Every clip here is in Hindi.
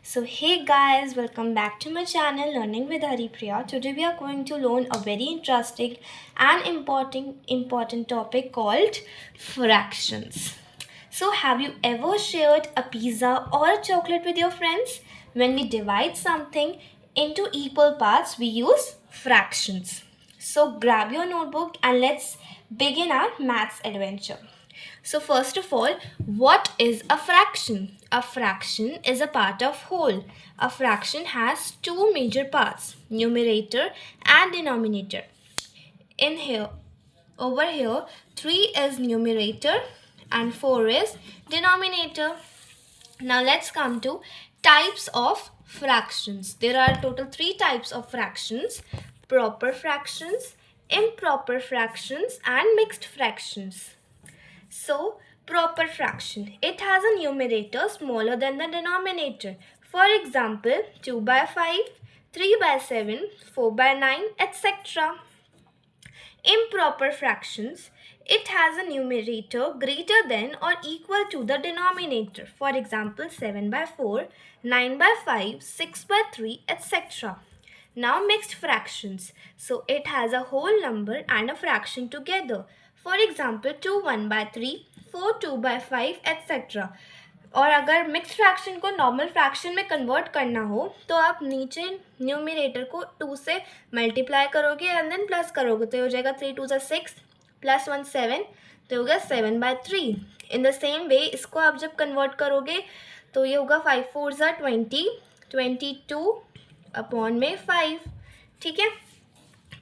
So hey guys, welcome back to my channel Learning with Haripriya. Today we are going to learn a very interesting and important topic called fractions. So have you ever shared a pizza or a chocolate with your friends? When we divide something into equal parts, we use fractions. So grab your notebook and let's begin our maths adventure. So first of all, what is a fraction? A fraction is a part of whole. A fraction has two major parts, numerator and denominator. In here, over here, 3 is numerator and 4 is denominator. Now let's come to types of fractions. There are total 3 types of fractions: proper fractions, improper fractions and mixed fractions. So, proper fraction. It has a numerator smaller than the denominator. For example, 2 by 5, 3 by 7, 4 by 9, etc. Improper fractions. It has a numerator greater than or equal to the denominator. For example, 7 by 4, 9 by 5, 6 by 3, etc. Now mixed fractions. So it has a whole number and a fraction together. For example, 2 1 by 3, 4 2 by 5, etc. और अगर मिक्स फ्रैक्शन को नॉर्मल फ्रैक्शन में कन्वर्ट करना हो तो आप नीचे न्यूमिनेटर को 2 से मल्टीप्लाई करोगे एंड देन प्लस करोगे तो हो जाएगा 3 2 6 प्लस 1 7 तो होगा 7 by 3. In the same way इसको आप जब कन्वर्ट करोगे तो ये होगा 5 4 20 22 अपॉन में 5. ठीक है,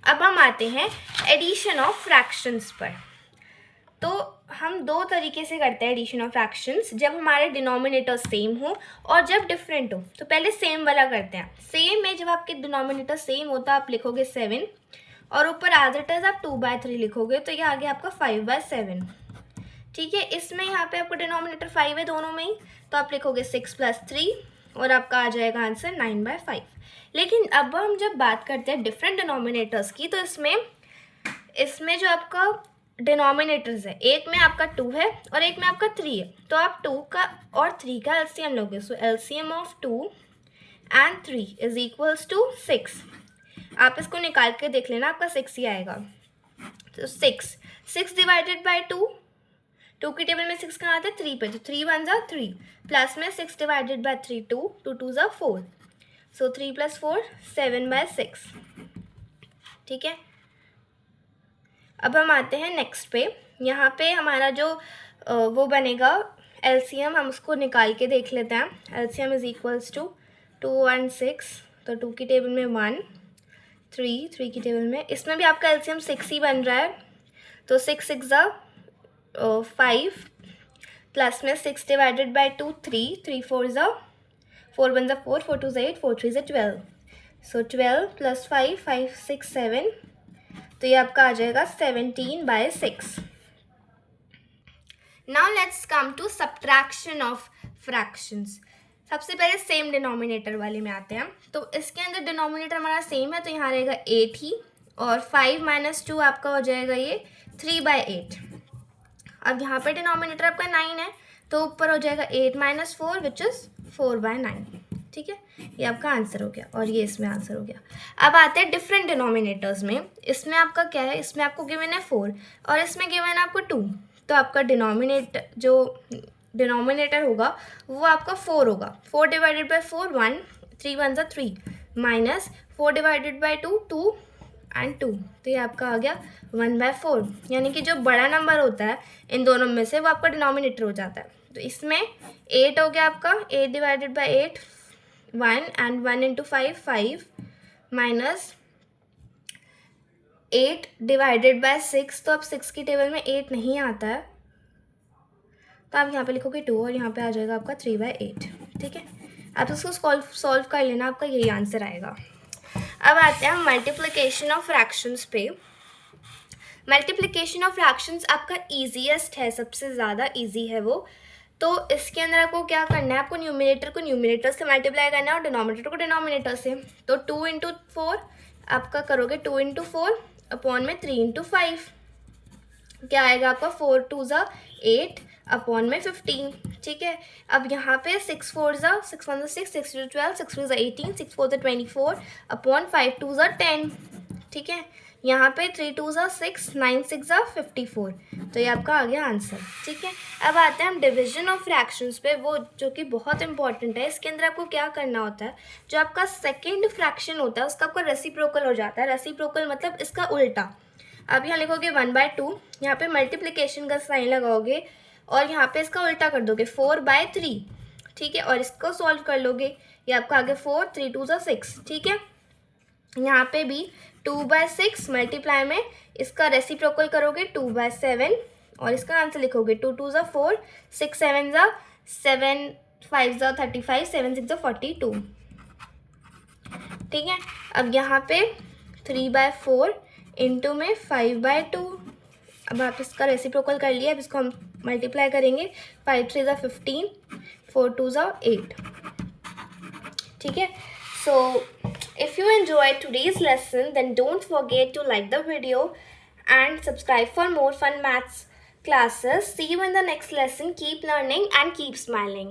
अब हम आते हैं एडिशन ऑफ फ्रैक्शंस पर. तो हम दो तरीके से करते हैं एडिशन ऑफ फ्रैक्शंस, जब हमारे डिनोमिनेटर सेम हो और जब डिफरेंट हो. तो पहले सेम वाला करते हैं. सेम में जब आपके डिनोमिनेटर सेम होता है आप लिखोगे 7 और ऊपर एज इट इज आप 2 by 3 लिखोगे तो ये आ गया आपका 5 by 7. ठीक है, इसमें यहाँ पे आपको डिनोमिनेटर 5 है दोनों में ही तो आप लिखोगे 6 + 3 और आपका आ जाएगा आंसर 9 by 5. लेकिन अब हम जब बात करते हैं डिफरेंट डिनोमिनेटर्स की तो इसमें जो आपका डिनोमिनेटर्स है, एक में आपका 2 है और एक में आपका 3 है, तो आप 2 का और 3 का एलसीएम लोगे. So LCM of 2 and 3 is equals to 6. आप इसको निकाल के देख लेना, आपका 6 ही आएगा. तो 6 डिवाइडेड बाई 2, 2 की टेबल में 6 कहाँ आता है 3 पे, तो 3 1 = 3 प्लस में 6 डिवाइडेड बाई 3 2 2 2 = 4. So 3 + 4 7 by 6. ठीक है, अब हम आते हैं नेक्स्ट पे. यहाँ पे हमारा जो वो बनेगा एलसीएम, हम उसको निकाल के देख लेते हैं. एलसीएम इज इक्वल्स टू 2 1 6, तो 2 की टेबल में 1 3 की टेबल में, इसमें भी आपका एलसीएम 6 ही बन रहा है. तो 6 6 = 5 प्लस में 6 डिवाइडेड बाई 2 3 3 4 4 1 = 4 4 2 = 8 4 3 = 12. सो 12 + 5 5 6 7, तो ये आपका आ जाएगा 17 by 6. Now let's come to subtraction of fractions. सबसे पहले सेम डिनोमिनेटर वाले में आते हैं. तो इसके अंदर डिनोमिनेटर हमारा सेम है तो यहाँ रहेगा 8 ही, और 5 - 2 आपका हो जाएगा ये 3 by 8. अब यहाँ पे डिनोमिनेटर आपका 9 है तो ऊपर हो जाएगा 8 - 4 विच इज़ 4 by 9. ठीक है, ये आपका आंसर हो गया और ये इसमें आंसर हो गया. अब आते हैं डिफरेंट डिनोमिनेटर्स में. इसमें आपका क्या है, इसमें आपको गिवन है 4 और इसमें गिवन है आपको 2. तो आपका डिनोमिनेटर होगा वो आपका 4 होगा. 4 divided by 4 1, 3 1 = 3 minus 4 divided by 2 2 and 2, तो ये आपका आ गया 1 by 4. यानी कि जो बड़ा नंबर होता है इन दोनों में से वो आपका डिनोमिनेटर हो जाता है. तो इसमें 8 हो गया आपका, 8 divided by 8 1 and 1 × 5 5 minus 8 divided by 6, तो अब 6 की टेबल में 8 नहीं आता है तो आप यहाँ पे लिखोगे 2 और यहाँ पे आ जाएगा आपका 3 by 8. ठीक है, आप इसको सॉल्व कर लेना, आपका यही आंसर आएगा. अब आते हैं मल्टीप्लिकेशन ऑफ फ्रैक्शंस पे. मल्टीप्लिकेशन ऑफ फ्रैक्शंस आपका ईजीएस्ट है, सबसे ज़्यादा ईजी है वो. तो इसके अंदर आपको क्या करना है, आपको न्यूमिनेटर को न्यूमिनेटर से मल्टीप्लाई करना है और डिनोमिनेटर को डिनोमिनेटर से. तो 2 × 4 आपका करोगे 2 × 4 अपॉन में 3 × 5, क्या आएगा आपका 4 2 = 8 अपॉन में 15, ठीक है। अब यहाँ पे 6 4 ज़ा 6 1 6 6 2 12 6 3 18 6 4 24 अपॉन 5 2 10, ठीक है। यहाँ पे 3 2 6 9 6 54, तो ये आपका आ गया आंसर, ठीक है। अब आते हैं हम डिवीजन ऑफ फ्रैक्शंस पे, वो जो कि बहुत इंपॉर्टेंट है। इसके अंदर आपको क्या करना होता है, जो आपका सेकेंड फ्रैक्शन होता है उसका आपका रेसिप्रोकल हो जाता है। रेसिप्रोकल मतलब इसका उल्टा। आप यहाँ लिखोगे 1/2, यहाँ पे मल्टीप्लिकेशन का साइन लगाओगे और यहाँ पे इसका उल्टा कर दोगे 4/3, ठीक है, और इसको सॉल्व कर लोगे। ये आपका आगे 4 3 2 6, ठीक है। यहाँ पे भी 2/6 मल्टीप्लाई में इसका रेसिप्रोकल करोगे 2/7 और इसका आंसर लिखोगे 2 2 4 6 7 7 5 35 7 6 42, ठीक है। अब यहाँ पे 3/4 इंटू में 5/2, अब आप इसका रेसिप्रोकल कर लिया। अब इसको हम मल्टीप्लाई करेंगे 5 3 15 4 2 8, ठीक है। So if you enjoyed today's lesson, then don't forget to like the video and subscribe for more fun maths classes. See you in the next lesson. Keep learning and keep smiling.